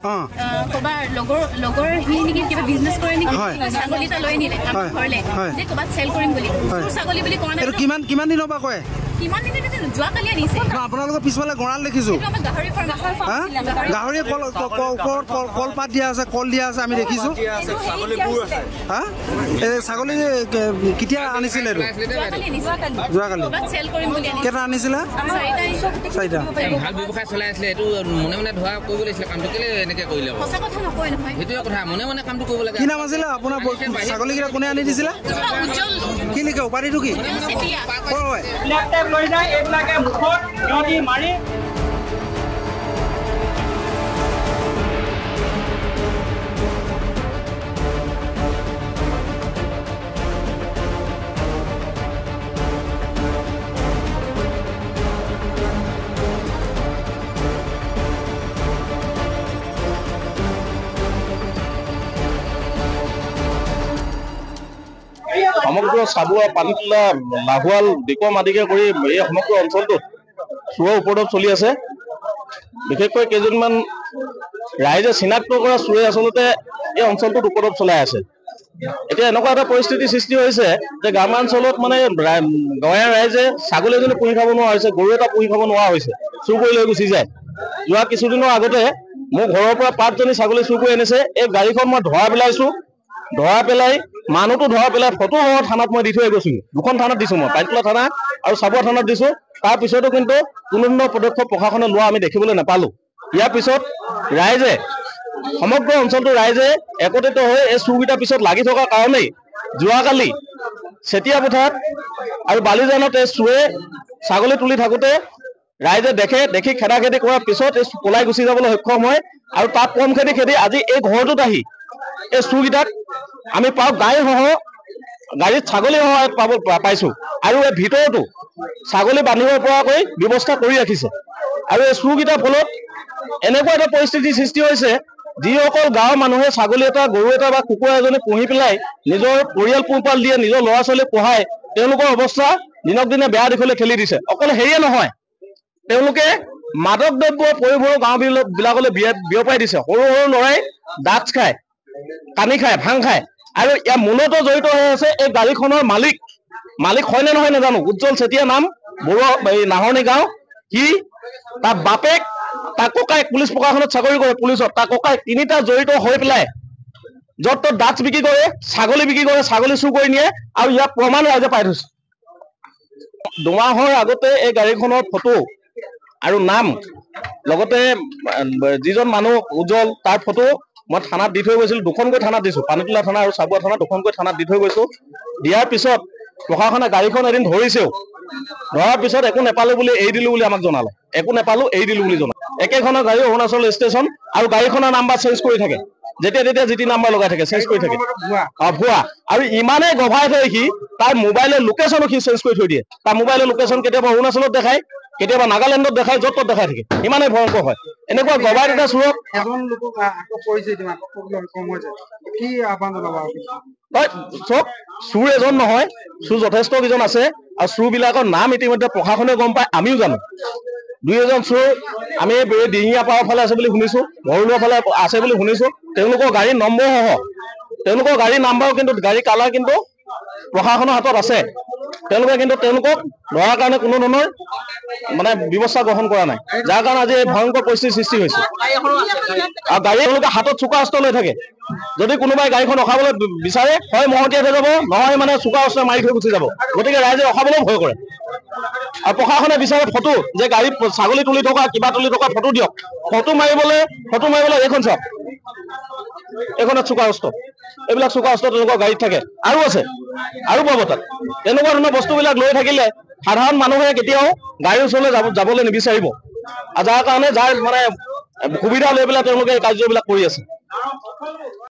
কবাৰ লগৰ হি নেকি কিবা বিজনেছ কৰে নেকি ছাগলী এটা লৈ নিলে আমাৰ ঘৰলে যে কবাত চেল কৰিম বুলি ছাগলী বুলি কোৱা নাই কিমান দিনৰ পৰা কয় কিমান দিন দিন যোৱা কালি আনিছে আপোনালোকৰ পিছফালে গঁৰাল দেখিছো গাহৰি কলপাত দিয়া আছে কল দিয়া আছে আমি দেখিছো ছাগলী কেতিয়া আনিছিলে যোৱাকালি কেইটা আনিছিলে 4টা ভাল ব্যৱসায় চলাই আছিলে এইটো মনে মনে ধোৱা কৰিব লাগিছিলে কামটো কেলে এনেকৈ কৰিলে সঁচা কথা নকয় নহয় সেইটোৱে কথা মনে মনে কামটো কৰিব লাগে কি নাম আছিলে আপোনাৰ ছাগলীকেইটা কোনে আনি দিছিলে কি লিখে উপাধিটো কি লৈ যায় এইবিলাকে মুখত সিহঁতি মাৰি সমগ্ৰ চাবুৱা পানীতোলা লাহোৱাল দিকম আদিকে কৰি এই সমগ্ৰ অঞ্চলটোত চোৰৰ উপদ্ৰৱ চলি আছে। বিশেষকৈ কেইজনমান ৰাইজে চিনাক্ত কৰা চোৰে আচলতে এই অঞ্চলটোত উপদ্ৰৱ চলাই আছে। এতিয়া এনেকুৱা এটা পৰিস্থিতি সৃষ্টি হৈছে যে গ্ৰামাঞ্চলত মানে গাঁৱৰ ৰাইজে ছাগলী এজনী পুহি খাব নোৱাৰা হৈছে, গৰু এটা পুহি খাব নোৱাৰা হৈছে, চুৰ কৰি লৈ গুচি যায়। যোৱা কিছুদিনৰ আগতে মোৰ ঘৰৰ পৰা 5জনী ছাগলী চুৰ কৰি আনিছে। এই গাড়ীখন মই ধৰা পেলাইছো, ধৰা পেলাই মানুহটো ধৰা পেলাই ফটো সহ থানাত মই দি থৈ গৈছো। 2খন থানাত দিছো, মই পানীতোলা থানা আৰু চাবুৱা থানাত দিছো। তাৰ পিছতো কিন্তু কোনো ধৰণৰ পদক্ষেপ প্ৰশাসনে লোৱা আমি দেখিবলৈ নাপালো। ইয়াৰ পিছত ৰাইজে সমগ্ৰ অঞ্চলটো ৰাইজে একত্ৰিত হৈ এই চুৰকেইটাৰ পিছত লাগি থকাৰ কাৰণেই যোৱাকালি চেতিয়া পথাৰত আৰু বালিজানত এই চুৰে ছাগলী তুলি থাকোঁতে ৰাইজে দেখি খেদাখেদি কৰাৰ পিছত এই পলাই গুচি যাবলৈ সক্ষম হয়। আৰু তাত কম খেদি আজি এই ঘৰটোত আহি এই চুৰকেইটাক আমি পাওঁ গাড়ীত ছাগলী পাইছো আৰু এই ভিতৰতো ছাগলী বান্ধিব পৰাকৈ ব্যৱস্থা কৰি ৰাখিছে। আৰু এই চুৰকেইটাৰ ফলত এনেকুৱা এটা পৰিস্থিতিৰ সৃষ্টি হৈছে, যিসকল গাঁৱৰ মানুহে ছাগলী এটা, গৰু এটা বা কুকুৰা এজনী পুহি পেলাই নিজৰ পৰিয়াল পোহপাল দিয়ে, নিজৰ ল'ৰা ছোৱালী পঢ়ায়, তেওঁলোকৰ অৱস্থা দিনক দিনে বেয়া দিশলৈ ঠেলি দিছে। অকল সেয়ে নহয়, তেওঁলোকে মাদক দ্ৰব্য পৰিভ্ৰমী গাঁও বিলাকলৈ বিয়পাই দিছে। সৰু সৰু ল'ৰাই ড্ৰাগছ খায়, কানি খায়, ভাং খায়। আৰু ইয়াৰ মূলত জড়িত হৈ আছে এই গাড়ীখনৰ মালিক হয়নে নহয় নাজানো, উজ্জ্বল চেতিয়া নাম, নাহৰণি গাঁও। সি তাৰ বাপেক, তাৰ ককাইক পুলিচ প্ৰশাসনত চাকৰি কৰে, পুলিচত তাৰ ককাইক, 3টা জড়িত হৈ পেলাই য'ত ত'ত ড্ৰাগছ বিক্ৰী কৰে, ছাগলী বিক্ৰী কৰে, ছাগলী চুৰ কৰি নিয়ে। আৰু ইয়াৰ প্ৰমাণ ৰাইজে পাই থৈছে। 2 মাহৰ আগতে এই গাড়ীখনৰ ফটো আৰু নাম লগতে যিজন মানুহ উজ্জ্বল তাৰ ফটো মই থানাত দি থৈ গৈছিলো। 2খনকৈ থানাত দিছো, পানীতোলা থানা আৰু চাবুৱা থানা 2খনকৈ থানাত দি থৈ গৈছো। দিয়াৰ পিছত প্ৰশাসনে গাড়ীখন এদিন ধৰিছেও, ধৰাৰ পিছত একো নেপালো বুলি এৰি দিলো বুলি আমাক জনালে। একো নেপালো, এৰি দিলো বুলি জনালে। একেখনৰ গাড়ী অৰুণাচল ষ্টেচন আৰু গাড়ীখনৰ নাম্বাৰ চেঞ্জ কৰি থাকে, যেতিয়া তেতিয়া জিটি নাম্বাৰ লগাই থাকে, চেঞ্জ কৰি থাকে। ভুৱা। আৰু ইমানেই গভাই থৈ সি তাৰ মোবাইলৰ লোকেশ্যনো সি চেঞ্জ কৰি থৈ দিয়ে। তাৰ মোবাইলৰ লোকেশ্যন কেতিয়াবা অৰুণাচলত দেখায়, কেতিয়াবা নাগালেণ্ডত দেখায়, য'ত ত'ত দেখাই থাকে। ইমানেই ভয়ংকৰ হয়। এনেকুৱা গভাই এটা চোৰক চব চুৰ এজন নহয়, চুৰ যথেষ্ট কেইজন আছে। আৰু চুৰবিলাকৰ নাম ইতিমধ্যে প্ৰশাসনে গম পায়, আমিও জানো। 2-এজন চুৰ আমি দিহিঙীয়া পাৰৰ ফালে আছে বুলি শুনিছো, ভৰলুৱা ফালে আছে বুলি শুনিছো। তেওঁলোকৰ গাড়ীৰ নম্বৰ সহ, তেওঁলোকৰ গাড়ীৰ নাম্বাৰো কিন্তু, গাড়ী কালাৰ কিন্তু প্ৰশাসনৰ হাতত আছে। তেওঁলোকে কিন্তু তেওঁলোকক ধৰাৰ কাৰণে কোনো ধৰণৰ মানে ব্যৱস্থা গ্ৰহণ কৰা নাই, যাৰ কাৰণে আজি এই ভয়ংকৰ পৰিস্থিতিৰ সৃষ্টি হৈছে। আৰু গাড়ী তেওঁলোকে হাতত চোকা অস্ত্ৰ লৈ থাকে। যদি কোনোবাই গাড়ীখন ৰখাবলৈ বিচাৰে, হয় মহতিয়াই থৈ যাব, নহয় মানে চোকা অস্ত্ৰ মাৰি থৈ গুচি যাব। গতিকে ৰাইজে ৰখাবলৈও ভয় কৰে। আৰু প্ৰশাসনে বিচাৰে ফটো, যে গাড়ীত ছাগলী তুলি থকা, কিবা তুলি থকা ফটো দিয়ক। ফটো মাৰিবলৈ এইখন চাওক, এইখনত চোকা অস্ত্ৰ, এইবিলাক চোকা অস্ত্ৰ তেওঁলোকৰ গাড়ীত থাকে আৰু আছে, আৰু পাব তাত। এনেকুৱা ধৰণৰ বস্তুবিলাক লৈ থাকিলে সাধাৰণ মানুহে কেতিয়াও গাড়ীৰ ওচৰলৈ যাবলৈ নিবিচাৰিব। আৰু যাৰ কাৰণে যাৰ মানে সুবিধা লৈ পেলাই তেওঁলোকে এই কাৰ্যবিলাক কৰি আছে।